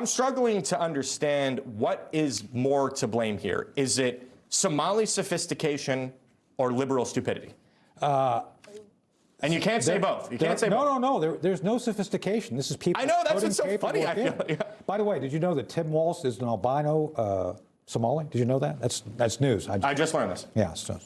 I'm struggling to understand what is more to blame here. Is it Somali sophistication or liberal stupidity? And you can't say both. You can't say both. No. There's no sophistication. This is people. I know, that's what's so funny. I feel, yeah. By the way, did you know that Tim Walz is an albino Somali? Did you know that? That's news. I just learned this. Yeah, so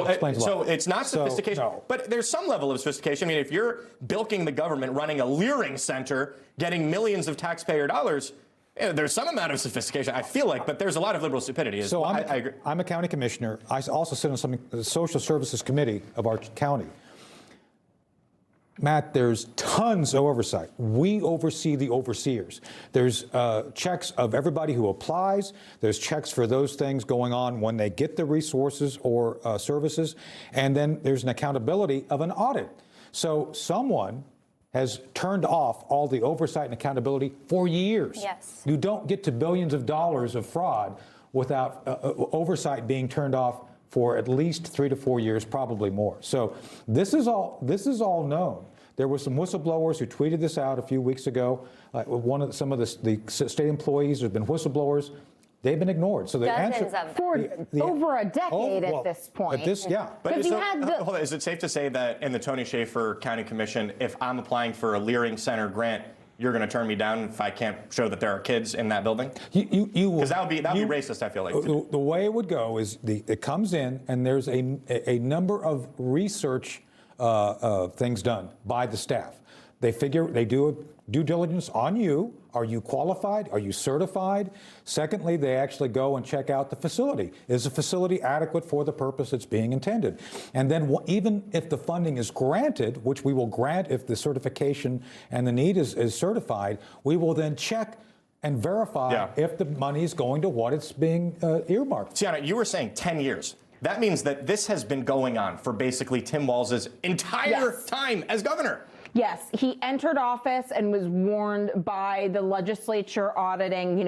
explains a lot. So it's not sophistication, no. But there's some level of sophistication. I mean, if you're bilking the government, running a leering center, getting millions of taxpayer dollars, there's some amount of sophistication, I feel like, but there's a lot of liberal stupidity. So I agree. I'm a county commissioner. I also sit on the social services committee of our county. Matt, there's tons of oversight. We oversee the overseers. There's checks of everybody who applies. There's checks for those things going on when they get the resources or services. And then there's an accountability of an audit. So someone has turned off all the oversight and accountability for years. Yes. You don't get to billions of dollars of fraud without oversight being turned off for at least 3 to 4 years, probably more. So this is all known. There were some whistleblowers who tweeted this out a few weeks ago. Some of the state employees have been whistleblowers. They've been ignored. So the answer for over a decade at this point. But is it safe to say that in the Tony Shaffer County Commission, if I'm applying for a Leering Center grant, you're going to turn me down if I can't show that there are kids in that building? You will. Because that would be racist, I feel like. The way it would go is it comes in and there's a number of research things done by the staff. They do a due diligence on you. Are you qualified? Are you certified? Secondly, they actually go and check out the facility. Is the facility adequate for the purpose it's being intended? And then even if the funding is granted, which we will grant if the certification and the need is certified, we will then check and verify if the money is going to what it's being earmarked. Tiana, you were saying 10 years. That means that this has been going on for basically Tim Walz's entire time as governor. Yes, he entered office and was warned by the legislature auditing,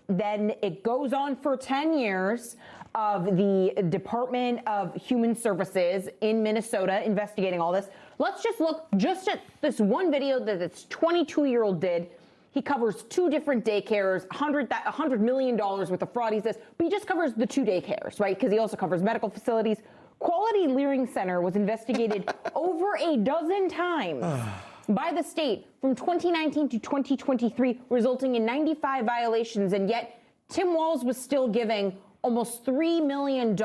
then it goes on for 10 years of the Department of Human Services in Minnesota investigating all this. Let's just look just at this one video that this 22-year-old did. He covers 2 different daycares, $100 million worth of fraud, he says, but he just covers the 2 daycares, right? Because he also covers medical facilities. Quality Leering Center was investigated over a dozen times by the state from 2019 to 2023, resulting in 95 violations, and yet Tim Walz was still giving almost $3 million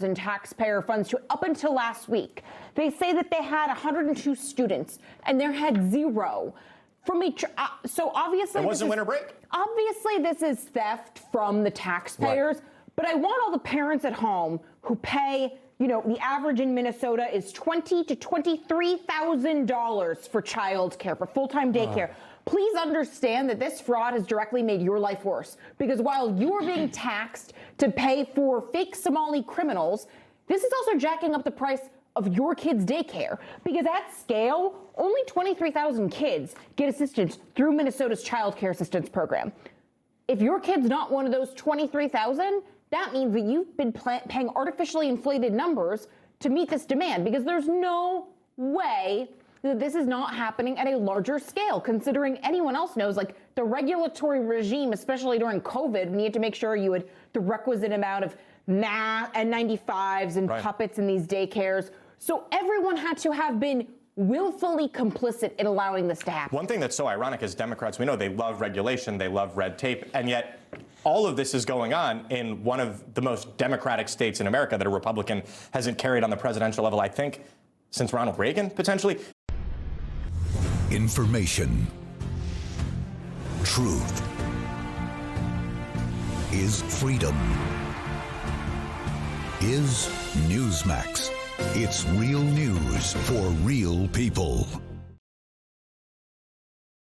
in taxpayer funds to up until last week. They say that they had 102 students, and there had 0. So obviously, it wasn't winter break. Obviously, this is theft from the taxpayers. Right. But I want all the parents at home who pay, the average in Minnesota is $20,000 to $23,000 for childcare, for full-time daycare. Please understand that this fraud has directly made your life worse. Because while you are being taxed to pay for fake Somali criminals, this is also jacking up the price of your kids' daycare. Because at scale, only 23,000 kids get assistance through Minnesota's Child Care Assistance Program. If your kid's not one of those 23,000, that means that you've been paying artificially inflated numbers to meet this demand, because there's no way that this is not happening at a larger scale, considering anyone else knows, like the regulatory regime, especially during COVID, we need to make sure you had the requisite amount of N95s and puppets in these daycares. So everyone had to have been willfully complicit in allowing this to happen. One thing that's so ironic is Democrats, we know they love regulation, they love red tape, and yet all of this is going on in one of the most democratic states in America that a Republican hasn't carried on the presidential level, I think, since Ronald Reagan, potentially. Information. Truth. Is freedom. Is Newsmax. It's real news for real people.